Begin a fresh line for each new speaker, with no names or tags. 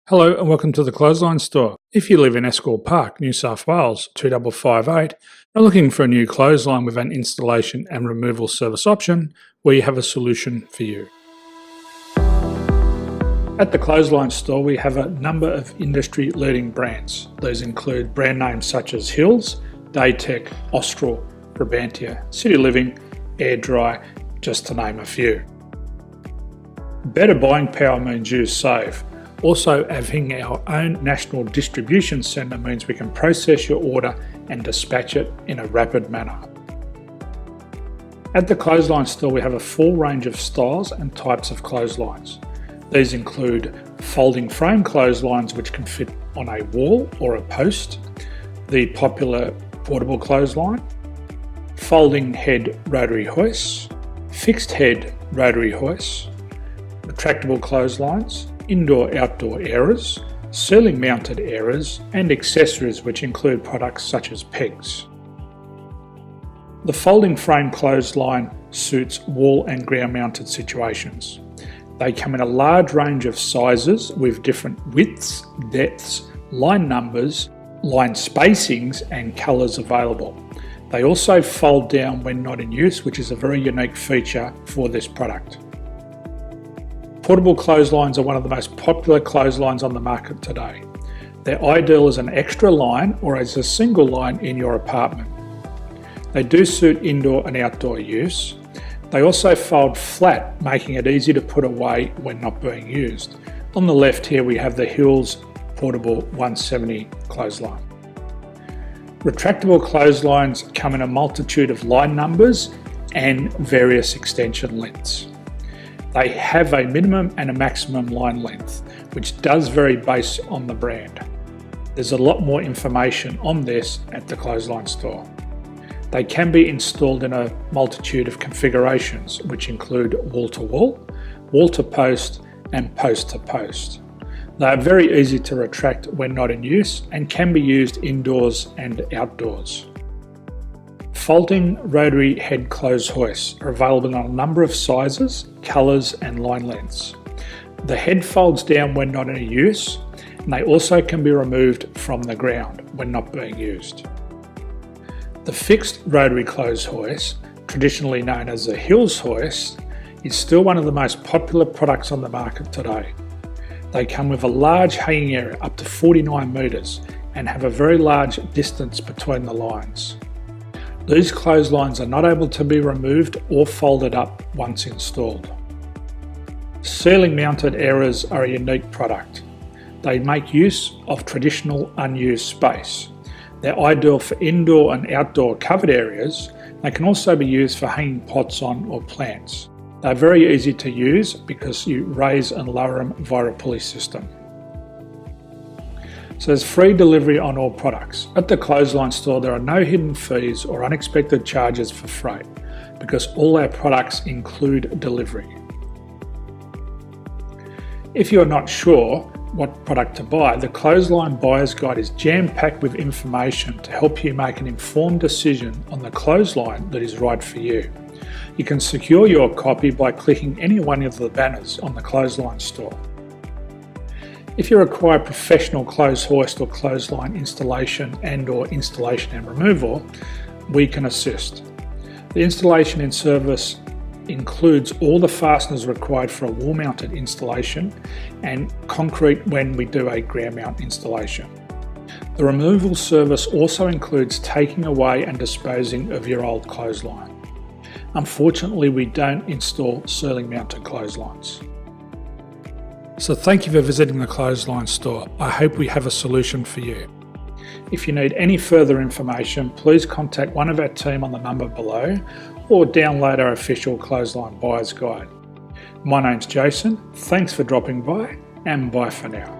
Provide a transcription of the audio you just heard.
Hello and welcome to the Clothesline Store. If you live in Eschol Park, New South Wales 25558 and are looking for a new clothesline with an installation and removal service option, we have a solution for you. At the Clothesline Store we have a number of industry leading brands. These include brand names such as Hills, Daytech, Austral, Brabantia, City Living, Air Dry, just to name a few. Better buying power means you save. Also, having our own national distribution centre means we can process your order and dispatch it in a rapid manner. At the Clothesline Store we have a full range of styles and types of clotheslines. These include folding frame clotheslines which can fit on a wall or a post, the popular portable clothesline, folding head rotary hoists, fixed head rotary hoists, retractable clotheslines, indoor-outdoor airers, ceiling mounted airers and accessories which include products such as pegs. The folding frame clothesline suits wall and ground mounted situations. They come in a large range of sizes with different widths, depths, line numbers, line spacings and colours available. They also fold down when not in use, which is a very unique feature for this product. Portable clotheslines are one of the most popular clotheslines on the market today. They're ideal as an extra line or as a single line in your apartment. They do suit indoor and outdoor use. They also fold flat, making it easy to put away when not being used. On the left here we have the Hills Portable 170 clothesline. Retractable clotheslines come in a multitude of line numbers and various extension lengths. They have a minimum and a maximum line length, which does vary based on the brand. There's a lot more information on this at the Clothesline Store. They can be installed in a multitude of configurations, which include wall-to-wall, wall-to-post and post-to-post. They are very easy to retract when not in use and can be used indoors and outdoors. Folding rotary head clothes hoists are available in a number of sizes, colours and line lengths. The head folds down when not in use and they also can be removed from the ground when not being used. The fixed rotary clothes hoist, traditionally known as the Hills hoist, is still one of the most popular products on the market today. They come with a large hanging area up to 49 metres and have a very large distance between the lines. These clotheslines are not able to be removed or folded up once installed. Ceiling mounted airers are a unique product. They make use of traditional unused space. They're ideal for indoor and outdoor covered areas. They can also be used for hanging pots on or plants. They're very easy to use because you raise and lower them via a pulley system. So there's free delivery on all products. At the Clothesline Store there are no hidden fees or unexpected charges for freight because all our products include delivery. If you're not sure what product to buy, the Clothesline Buyer's Guide is jam-packed with information to help you make an informed decision on the clothesline that is right for you. You can secure your copy by clicking any one of the banners on the Clothesline Store. If you require professional clothes hoist or clothesline installation and/or installation and removal, we can assist. The installation and service includes all the fasteners required for a wall-mounted installation and concrete when we do a ground mount installation. The removal service also includes taking away and disposing of your old clothesline. Unfortunately, we don't install ceiling mounted clotheslines. So thank you for visiting the Clothesline Store. I hope we have a solution for you. If you need any further information, please contact one of our team on the number below or download our official Clothesline Buyer's Guide. My name's Jason, thanks for dropping by and bye for now.